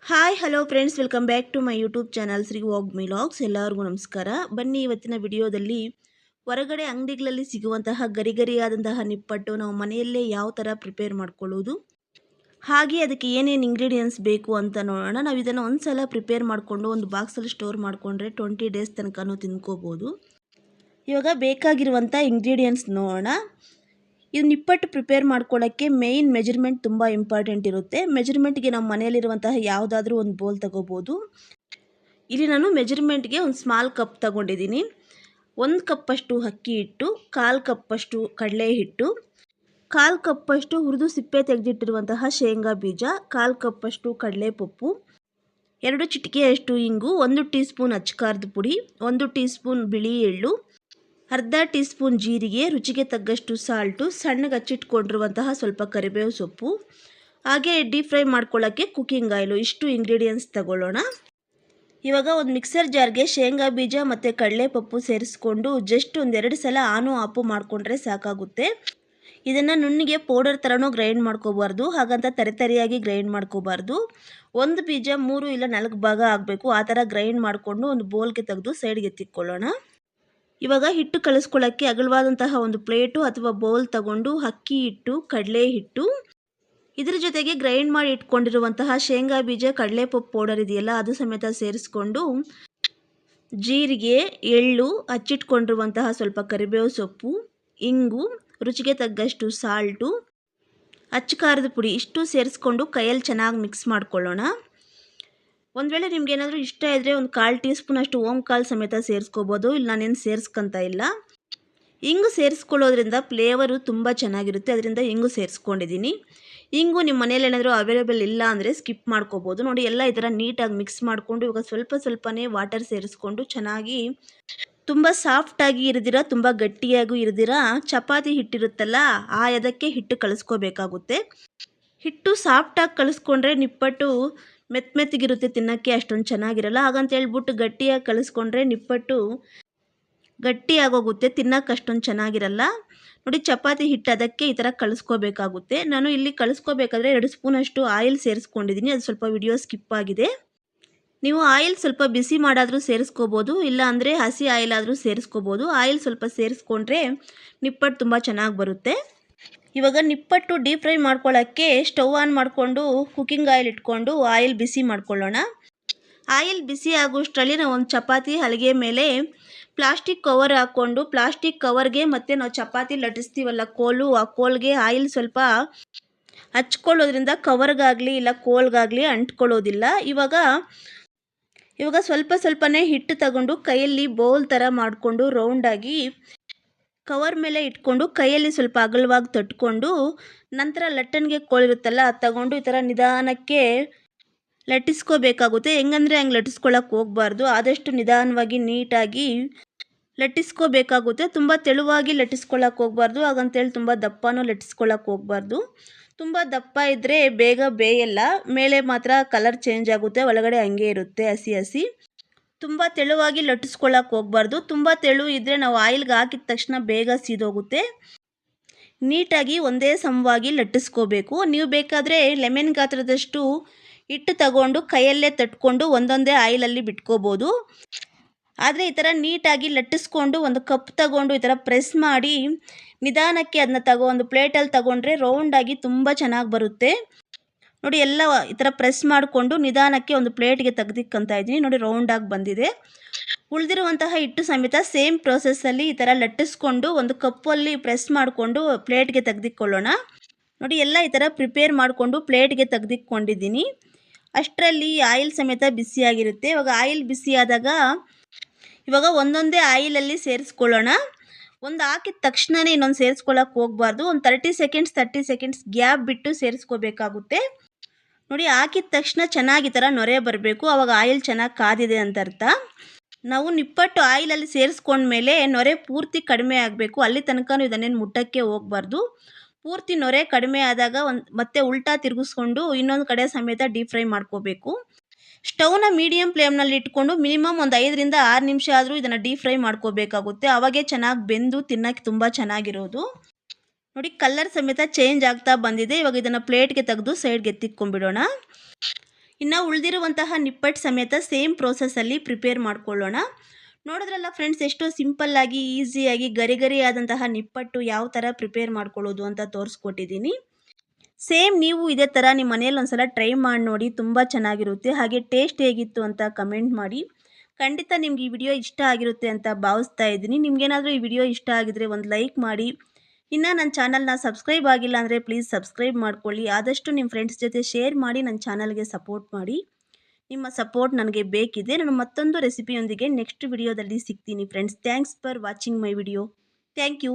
Hi hello friends, welcome back to my YouTube channel Shri ವಾಗ್ ಮಿಲಾಗ್ಸ್. ಎಲ್ಲರಿಗೂ ನಮಸ್ಕಾರ. ಬನ್ನಿ, ಇವತ್ತಿನ ವಿಡಿಯೋದಲ್ಲಿ ಹೊರಗಡೆ ಅಂಗಡಿಗಳಲ್ಲಿ ಸಿಗುವಂತಹ ಗರಿಗರಿಯಾದಂತಹ ನಿಪ್ಪಟ್ಟು ನಾವು ಮನೆಯಲ್ಲೇ ಯಾವ ಥರ ಪ್ರಿಪೇರ್ ಮಾಡ್ಕೊಳ್ಳೋದು, ಹಾಗೆ ಅದಕ್ಕೆ ಏನೇನು ಇಂಗ್ರೀಡಿಯೆಂಟ್ಸ್ ಬೇಕು ಅಂತ ನೋಡೋಣ. ನಾವು ಇದನ್ನು ಒಂದು ಸಲ ಪ್ರಿಪೇರ್ ಮಾಡಿಕೊಂಡು ಒಂದು ಬಾಕ್ಸಲ್ಲಿ ಸ್ಟೋರ್ ಮಾಡಿಕೊಂಡ್ರೆ 20 ಡೇಸ್ ತನಕನೂ ತಿನ್ಕೋಬೋದು. ಇವಾಗ ಬೇಕಾಗಿರುವಂಥ ಇಂಗ್ರೀಡಿಯೆಂಟ್ಸ್ ನೋಡೋಣ. ಇದು ನಿಪ್ಪಟ್ಟು ಪ್ರಿಪೇರ್ ಮಾಡ್ಕೊಳ್ಳೋಕ್ಕೆ ಮೇಯ್ನ್ ಮೆಜರ್ಮೆಂಟ್ ತುಂಬ ಇಂಪಾರ್ಟೆಂಟ್ ಇರುತ್ತೆ. ಮೆಜರ್ಮೆಂಟ್ಗೆ ನಮ್ಮ ಮನೆಯಲ್ಲಿರುವಂತಹ ಯಾವುದಾದ್ರೂ ಒಂದು ಬೋಲ್ ತಗೋಬೋದು. ಇಲ್ಲಿ ನಾನು ಮೆಜರ್ಮೆಂಟ್ಗೆ ಒಂದು ಸ್ಮಾಲ್ ಕಪ್ ತಗೊಂಡಿದ್ದೀನಿ. 1 ಕಪ್ಪಷ್ಟು ಅಕ್ಕಿ ಹಿಟ್ಟು, 1/4 ಕಪ್ಪಷ್ಟು ಕಡಲೆ ಹಿಟ್ಟು, 1/4 ಕಪ್ಪಷ್ಟು ಹುರಿದು ಸಿಪ್ಪೆ ತೆಗೆದಿಟ್ಟಿರುವಂತಹ ಶೇಂಗಾ ಬೀಜ, 1/4 ಕಪ್ಪಷ್ಟು ಕಡಲೆಪಪ್ಪು, 2 ಚಿಟಿಕೆಯಷ್ಟು ಇಂಗು, 1 ಟೀ ಸ್ಪೂನ್ ಅಚ್ಚಕಾರದ ಪುಡಿ, 1 ಟೀ ಸ್ಪೂನ್ ಬಿಳಿ ಎಳ್ಳು, ಅರ್ಧ ಟೀ ಸ್ಪೂನ್ ಜೀರಿಗೆ, ರುಚಿಗೆ ತಗ್ಗಷ್ಟು ಸಾಲ್ಟು, ಸಣ್ಣಗೆ ಹಚ್ಚಿಟ್ಕೊಂಡಿರುವಂತಹ ಸ್ವಲ್ಪ ಕರಿಬೇವು ಸೊಪ್ಪು, ಹಾಗೆ ಡೀಪ್ ಫ್ರೈ ಮಾಡ್ಕೊಳ್ಳೋಕ್ಕೆ ಕುಕ್ಕಿಂಗ್ ಆಯಿಲು. ಇಷ್ಟು ಇಂಗ್ರೀಡಿಯೆಂಟ್ಸ್ ತಗೊಳ್ಳೋಣ. ಇವಾಗ ಒಂದು ಮಿಕ್ಸರ್ ಜಾರ್ಗೆ ಶೇಂಗಾ ಬೀಜ ಮತ್ತು ಕಡಲೆಪಪ್ಪು ಸೇರಿಸ್ಕೊಂಡು ಜಸ್ಟ್ ಒಂದೆರಡು ಸಲ ಆನು ಆಪು ಮಾಡಿಕೊಂಡ್ರೆ ಸಾಕಾಗುತ್ತೆ. ಇದನ್ನು ನುಣ್ಣಿಗೆ ಪೌಡರ್ ಥರನೂ ಗ್ರೈಂಡ್ ಮಾಡ್ಕೋಬಾರ್ದು, ಹಾಗಂತ ತರಿಯಾಗಿ ಗ್ರೈಂಡ್ ಮಾಡ್ಕೋಬಾರ್ದು. ಒಂದು ಬೀಜ 3 ಇಲ್ಲ 4 ಭಾಗ ಆಗಬೇಕು, ಆ ಥರ ಗ್ರೈಂಡ್ ಮಾಡಿಕೊಂಡು ಒಂದು ಬೌಲ್ಗೆ ತೆಗೆದು ಸೈಡ್ಗೆ ಎತ್ತಿಕೊಳ್ಳೋಣ. ಇವಾಗ ಹಿಟ್ಟು ಕಲಿಸ್ಕೊಳ್ಳೋಕ್ಕೆ ಅಗಲವಾದಂತಹ ಒಂದು ಪ್ಲೇಟು ಅಥವಾ ಬೌಲ್ ತಗೊಂಡು ಅಕ್ಕಿ ಹಿಟ್ಟು, ಕಡಲೆ ಹಿಟ್ಟು, ಇದ್ರ ಜೊತೆಗೆ ಗ್ರೈಂಡ್ ಮಾಡಿ ಇಟ್ಕೊಂಡಿರುವಂತಹ ಶೇಂಗಾ ಬೀಜ ಕಡಲೆಪಪ್ಪು ಪೌಡರ್ ಇದೆಯಲ್ಲ ಅದು ಸಮೇತ ಸೇರಿಸ್ಕೊಂಡು ಜೀರಿಗೆ, ಎಳ್ಳು, ಹಚ್ಚಿಟ್ಕೊಂಡಿರುವಂತಹ ಸ್ವಲ್ಪ ಕರಿಬೇವು ಸೊಪ್ಪು, ಇಂಗು, ರುಚಿಗೆ ತಗ್ಗಷ್ಟು ಸಾಲ್ಟು, ಅಚ್ಚ ಖಾರದ ಪುಡಿ ಇಷ್ಟು ಸೇರಿಸ್ಕೊಂಡು ಕೈಯಲ್ಲಿ ಚೆನ್ನಾಗಿ ಮಿಕ್ಸ್ ಮಾಡ್ಕೊಳ್ಳೋಣ. ಒಂದು ವೇಳೆ ನಿಮ್ಗೆ ಏನಾದರೂ ಇಷ್ಟ ಇದ್ದರೆ ಒಂದು 1/4 ಟೀ ಸ್ಪೂನ್ ಅಷ್ಟು ಓಂಕಾಳು ಸಮೇತ ಸೇರಿಸ್ಕೋಬೋದು. ಇಲ್ಲಿ ನಾನೇನು ಸೇರಿಸ್ಕೊತಾ ಇಲ್ಲ. ಇಂಗು ಸೇರಿಸ್ಕೊಳ್ಳೋದ್ರಿಂದ ಫ್ಲೇವರು ತುಂಬ ಚೆನ್ನಾಗಿರುತ್ತೆ, ಅದರಿಂದ ಇಂಗು ಸೇರಿಸ್ಕೊಂಡಿದ್ದೀನಿ. ಇಂಗು ನಿಮ್ಮ ಮನೇಲಿ ಏನಾದರೂ ಅವೈಲೇಬಲ್ ಇಲ್ಲ ಅಂದರೆ ಸ್ಕಿಪ್ ಮಾಡ್ಕೋಬೋದು. ನೋಡಿ, ಎಲ್ಲ ಈ ಥರ ನೀಟಾಗಿ ಮಿಕ್ಸ್ ಮಾಡಿಕೊಂಡು ಇವಾಗ ಸ್ವಲ್ಪನೇ ವಾಟರ್ ಸೇರಿಸ್ಕೊಂಡು ಚೆನ್ನಾಗಿ ತುಂಬ ಸಾಫ್ಟಾಗಿ ಇರದಿರ ತುಂಬ ಗಟ್ಟಿಯಾಗೂ ಇರದಿರ ಚಪಾತಿ ಹಿಟ್ಟಿರುತ್ತಲ್ಲ ಆ ಅದಕ್ಕೆ ಹಿಟ್ಟು ಕಲಿಸ್ಕೋಬೇಕಾಗುತ್ತೆ. ಹಿಟ್ಟು ಸಾಫ್ಟಾಗಿ ಕಲಿಸ್ಕೊಂಡ್ರೆ ನಿಪ್ಪಟ್ಟು ಮೆತ್ತಗಿರುತ್ತೆ, ತಿನ್ನೋಕ್ಕೆ ಅಷ್ಟೊಂದು ಚೆನ್ನಾಗಿರಲ್ಲ. ಹಾಗಂತ ಹೇಳ್ಬಿಟ್ಟು ಗಟ್ಟಿಯಾಗಿ ಕಲಿಸ್ಕೊಂಡ್ರೆ ನಿಪ್ಪಟ್ಟು ಗಟ್ಟಿಯಾಗೋಗುತ್ತೆ, ತಿನ್ನೋಕ್ಕೆ ಅಷ್ಟೊಂದು ಚೆನ್ನಾಗಿರಲ್ಲ. ನೋಡಿ, ಚಪಾತಿ ಹಿಟ್ಟು ಅದಕ್ಕೆ ಈ ಥರ ಕಲಿಸ್ಕೋಬೇಕಾಗುತ್ತೆ. ನಾನು ಇಲ್ಲಿ ಕಲಿಸ್ಕೋಬೇಕಾದ್ರೆ 2 ಸ್ಪೂನಷ್ಟು ಆಯಿಲ್ ಸೇರಿಸ್ಕೊಂಡಿದ್ದೀನಿ. ಅದು ಸ್ವಲ್ಪ ವಿಡಿಯೋ ಸ್ಕಿಪ್ ಆಗಿದೆ. ನೀವು ಆಯಿಲ್ ಸ್ವಲ್ಪ ಬಿಸಿ ಮಾಡಾದರೂ ಸೇರಿಸ್ಕೋಬೋದು, ಇಲ್ಲ ಅಂದರೆ ಹಸಿ ಆಯಿಲ್ ಆದರೂ ಸೇರಿಸ್ಕೋಬೋದು. ಆಯಿಲ್ ಸ್ವಲ್ಪ ಸೇರಿಸ್ಕೊಂಡ್ರೆ ನಿಪ್ಪಟ್ಟು ತುಂಬ ಚೆನ್ನಾಗಿ ಬರುತ್ತೆ. ಇವಾಗ ನಿಪ್ಪಟ್ಟು ಡೀಪ್ ಫ್ರೈ ಮಾಡ್ಕೊಳ್ಳೋಕ್ಕೆ ಸ್ಟವ್ ಆನ್ ಮಾಡಿಕೊಂಡು ಕುಕ್ಕಿಂಗ್ ಆಯಿಲ್ ಇಟ್ಕೊಂಡು ಆಯಿಲ್ ಬಿಸಿ ಮಾಡ್ಕೊಳ್ಳೋಣ. ಆಯಿಲ್ ಬಿಸಿ ಆಗೋಷ್ಟರಲ್ಲಿ ನಾವು ಒಂದು ಚಪಾತಿ ಹಲಗೆ ಮೇಲೆ ಪ್ಲಾಸ್ಟಿಕ್ ಕವರ್ ಹಾಕ್ಕೊಂಡು ಪ್ಲಾಸ್ಟಿಕ್ ಕವರ್ಗೆ ಮತ್ತು ನಾವು ಚಪಾತಿ ಲಟ್ಟಿಸ್ತೀವಲ್ಲ ಕೋಲು, ಆ ಕೋಲ್ಗೆ ಆಯಿಲ್ ಸ್ವಲ್ಪ ಹಚ್ಕೊಳ್ಳೋದ್ರಿಂದ ಕವರ್ಗಾಗಲಿ ಇಲ್ಲ ಕೋಲ್ಗಾಗಲಿ ಅಂಟ್ಕೊಳ್ಳೋದಿಲ್ಲ. ಇವಾಗ ಸ್ವಲ್ಪನೇ ಹಿಟ್ಟು ತಗೊಂಡು ಕೈಯಲ್ಲಿ ಬೌಲ್ ಥರ ಮಾಡಿಕೊಂಡು ರೌಂಡಾಗಿ ಕವರ್ ಮೇಲೆ ಇಟ್ಕೊಂಡು ಕೈಯಲ್ಲಿ ಸ್ವಲ್ಪ ಅಗಲವಾಗಿ ತಟ್ಕೊಂಡು ನಂತರ ಲಟ್ಟಣಿಗೆ ಕೋಳಿರುತ್ತಲ್ಲ ಅದು ತಗೊಂಡು ಈ ಥರ ನಿಧಾನಕ್ಕೆ ಲಟ್ಟಿಸ್ಕೋಬೇಕಾಗುತ್ತೆ. ಹೆಂಗಂದರೆ ಹಂಗೆ ಲಟ್ಟಿಸ್ಕೊಳ್ಳೋಕೆ ಹೋಗಬಾರ್ದು, ಆದಷ್ಟು ನಿಧಾನವಾಗಿ ನೀಟಾಗಿ ಲಟ್ಟಿಸ್ಕೋಬೇಕಾಗುತ್ತೆ. ತುಂಬ ತೆಳುವಾಗಿ ಲಟ್ಟಿಸ್ಕೊಳ್ಳೋಕೆ ಹೋಗಬಾರ್ದು, ಹಾಗಂತೇಳಿ ತುಂಬ ದಪ್ಪನೂ ಲಟ್ಟಿಸ್ಕೊಳ್ಳೋಕೆ ಹೋಗಬಾರ್ದು. ತುಂಬ ದಪ್ಪ ಇದ್ದರೆ ಬೇಗ ಬೇಯಲ್ಲ, ಮೇಲೆ ಮಾತ್ರ ಕಲರ್ ಚೇಂಜ್ ಆಗುತ್ತೆ, ಒಳಗಡೆ ಹಂಗೆ ಇರುತ್ತೆ ಹಸಿ. ತುಂಬ ತೆಳುವಾಗಿ ಲಟ್ಟಿಸ್ಕೊಳ್ಳೋಕೆ ಹೋಗಬಾರ್ದು. ತುಂಬ ತೆಳು ಇದ್ದರೆ ನಾವು ಆಯಿಲ್ಗೆ ಹಾಕಿದ ತಕ್ಷಣ ಬೇಗ ಸೀದೋಗುತ್ತೆ. ನೀಟಾಗಿ ಒಂದೇ ಸಮವಾಗಿ ಲಟ್ಟಿಸ್ಕೋಬೇಕು. ನೀವು ಬೇಕಾದರೆ ಲೆಮನ್ ಗಾತ್ರದಷ್ಟು ಹಿಟ್ಟು ತಗೊಂಡು ಕೈಯಲ್ಲೇ ತಟ್ಕೊಂಡು ಒಂದೊಂದೇ ಆಯಿಲಲ್ಲಿ ಬಿಟ್ಕೋಬೋದು. ಆದರೆ ಈ ಥರ ನೀಟಾಗಿ ಲಟ್ಟಿಸ್ಕೊಂಡು ಒಂದು ಕಪ್ ತಗೊಂಡು ಈ ಥರ ಪ್ರೆಸ್ ಮಾಡಿ ನಿಧಾನಕ್ಕೆ ಅದನ್ನ ಒಂದು ಪ್ಲೇಟಲ್ಲಿ ತಗೊಂಡ್ರೆ ರೌಂಡಾಗಿ ತುಂಬ ಚೆನ್ನಾಗಿ ಬರುತ್ತೆ. ನೋಡಿ, ಎಲ್ಲ ಈ ಥರ ಪ್ರೆಸ್ ಮಾಡಿಕೊಂಡು ನಿಧಾನಕ್ಕೆ ಒಂದು ಪ್ಲೇಟ್ಗೆ ತೆಗೆದಿಕ್ಕಂತ ಇದ್ದೀನಿ. ನೋಡಿ, ರೌಂಡಾಗಿ ಬಂದಿದೆ. ಉಳಿದಿರುವಂತಹ ಹಿಟ್ಟು ಸಮೇತ ಸೇಮ್ ಪ್ರೋಸೆಸ್ಸಲ್ಲಿ ಈ ಥರ ಲಟ್ಟಿಸ್ಕೊಂಡು ಒಂದು ಕಪ್ಪಲ್ಲಿ ಪ್ರೆಸ್ ಮಾಡಿಕೊಂಡು ಪ್ಲೇಟ್ಗೆ ತೆಗೆದಿಕ್ಕೊಳ್ಳೋಣ. ನೋಡಿ, ಎಲ್ಲ ಈ ಥರ ಪ್ರಿಪೇರ್ ಮಾಡಿಕೊಂಡು ಪ್ಲೇಟ್ಗೆ ತೆಗೆದಿಕ್ಕೊಂಡಿದ್ದೀನಿ. ಅಷ್ಟರಲ್ಲಿ ಆಯಿಲ್ ಸಮೇತ ಬಿಸಿಯಾಗಿರುತ್ತೆ. ಇವಾಗ ಆಯಿಲ್ ಬಿಸಿಯಾದಾಗ ಇವಾಗ ಒಂದೊಂದೇ ಆಯಿಲಲ್ಲಿ ಸೇರಿಸ್ಕೊಳ್ಳೋಣ. ಒಂದು ಹಾಕಿದ ತಕ್ಷಣವೇ ಇನ್ನೊಂದು ಸೇರಿಸ್ಕೊಳ್ಳೋಕೆ ಹೋಗಬಾರ್ದು. ಒಂದು 30 ಸೆಕೆಂಡ್ಸ್ ಗ್ಯಾಪ್ ಬಿಟ್ಟು ಸೇರಿಸ್ಕೋಬೇಕಾಗುತ್ತೆ. ನೋಡಿ, ಹಾಕಿದ ತಕ್ಷಣ ಚೆನ್ನಾಗಿ ಈ ಥರ ನೊರೆ ಬರಬೇಕು, ಆವಾಗ ಆಯಿಲ್ ಚೆನ್ನಾಗಿ ಕಾದಿದೆ ಅಂತ ಅರ್ಥ. ನಾವು ನಿಪ್ಪಟ್ಟು ಆಯಿಲಲ್ಲಿ ಸೇರಿಸ್ಕೊಂಡ್ಮೇಲೆ ನೊರೆ ಪೂರ್ತಿ ಕಡಿಮೆ ಆಗಬೇಕು, ಅಲ್ಲಿ ತನಕ ಇದನ್ನೇನು ಮುಟ್ಟಕ್ಕೆ ಹೋಗಬಾರ್ದು. ಪೂರ್ತಿ ನೊರೆ ಕಡಿಮೆ ಆದಾಗ ಮತ್ತೆ ಉಲ್ಟಾ ತಿರುಗಿಸ್ಕೊಂಡು ಇನ್ನೊಂದು ಕಡೆ ಸಮೇತ ಡೀಪ್ ಫ್ರೈ ಮಾಡ್ಕೋಬೇಕು. ಸ್ಟವ್ನ ಮೀಡಿಯಮ್ ಫ್ಲೇಮ್ನಲ್ಲಿ ಇಟ್ಕೊಂಡು ಮಿನಿಮಮ್ ಒಂದು 5 ರಿಂದ 6 ನಿಮಿಷ ಆದರೂ ಇದನ್ನು ಡೀಪ್ ಫ್ರೈ ಮಾಡ್ಕೋಬೇಕಾಗುತ್ತೆ, ಅವಾಗೇ ಚೆನ್ನಾಗಿ ಬೆಂದು ತಿನ್ನೋಕ್ಕೆ ತುಂಬ ಚೆನ್ನಾಗಿರೋದು. ನೋಡಿ, ಕಲರ್ ಸಮೇತ ಚೇಂಜ್ ಆಗ್ತಾ ಬಂದಿದೆ. ಇವಾಗ ಇದನ್ನು ಪ್ಲೇಟ್ಗೆ ತೆಗೆದು ಸೈಡ್ಗೆ ಎತ್ತಿಕ್ಕೊಂಡ್ಬಿಡೋಣ. ಇನ್ನು ಉಳಿದಿರುವಂತಹ ನಿಪ್ಪಟ್ಟು ಸಮೇತ ಸೇಮ್ ಪ್ರೋಸೆಸ್ಸಲ್ಲಿ ಪ್ರಿಪೇರ್ ಮಾಡ್ಕೊಳ್ಳೋಣ. ನೋಡಿದ್ರಲ್ಲ ಫ್ರೆಂಡ್ಸ್, ಎಷ್ಟೋ ಸಿಂಪಲ್ಲಾಗಿ ಈಸಿಯಾಗಿ ಗರಿ ಗರಿ ಆದಂತಹ ನಿಪ್ಪಟ್ಟು ಯಾವ ಥರ ಪ್ರಿಪೇರ್ ಮಾಡ್ಕೊಳ್ಳೋದು ಅಂತ ತೋರಿಸ್ಕೊಟ್ಟಿದ್ದೀನಿ. ಸೇಮ್ ನೀವು ಇದೇ ಥರ ನಿಮ್ಮ ಮನೇಲಿ ಒಂದ್ಸಲ ಟ್ರೈ ಮಾಡಿ ನೋಡಿ, ತುಂಬ ಚೆನ್ನಾಗಿರುತ್ತೆ. ಹಾಗೆ ಟೇಸ್ಟ್ ಹೇಗಿತ್ತು ಅಂತ ಕಮೆಂಟ್ ಮಾಡಿ. ಖಂಡಿತ ನಿಮ್ಗೆ ಈ ವಿಡಿಯೋ ಇಷ್ಟ ಆಗಿರುತ್ತೆ ಅಂತ ಭಾವಿಸ್ತಾ ಇದ್ದೀನಿ. ನಿಮ್ಗೇನಾದರೂ ಈ ವಿಡಿಯೋ ಇಷ್ಟ ಆಗಿದ್ರೆ ಒಂದು ಲೈಕ್ ಮಾಡಿ. ಇನ್ನು ನನ್ನ ಚಾನಲ್ನ ಸಬ್ಸ್ಕ್ರೈಬ್ ಆಗಿಲ್ಲ ಅಂದರೆ ಪ್ಲೀಸ್ ಸಬ್ಸ್ಕ್ರೈಬ್ ಮಾಡ್ಕೊಳ್ಳಿ. ಆದಷ್ಟು ನಿಮ್ಮ ಫ್ರೆಂಡ್ಸ್ ಜೊತೆ ಶೇರ್ ಮಾಡಿ ನನ್ನ ಚಾನಲ್ಗೆ ಸಪೋರ್ಟ್ ಮಾಡಿ. ನಿಮ್ಮ ಸಪೋರ್ಟ್ ನನಗೆ ಬೇಕಿದೆ. ನಾನು ಮತ್ತೊಂದು ರೆಸಿಪಿಯೊಂದಿಗೆ ನೆಕ್ಸ್ಟ್ ವಿಡಿಯೋದಲ್ಲಿ ಸಿಗ್ತೀನಿ friends. Thanks for watching my video. Thank you.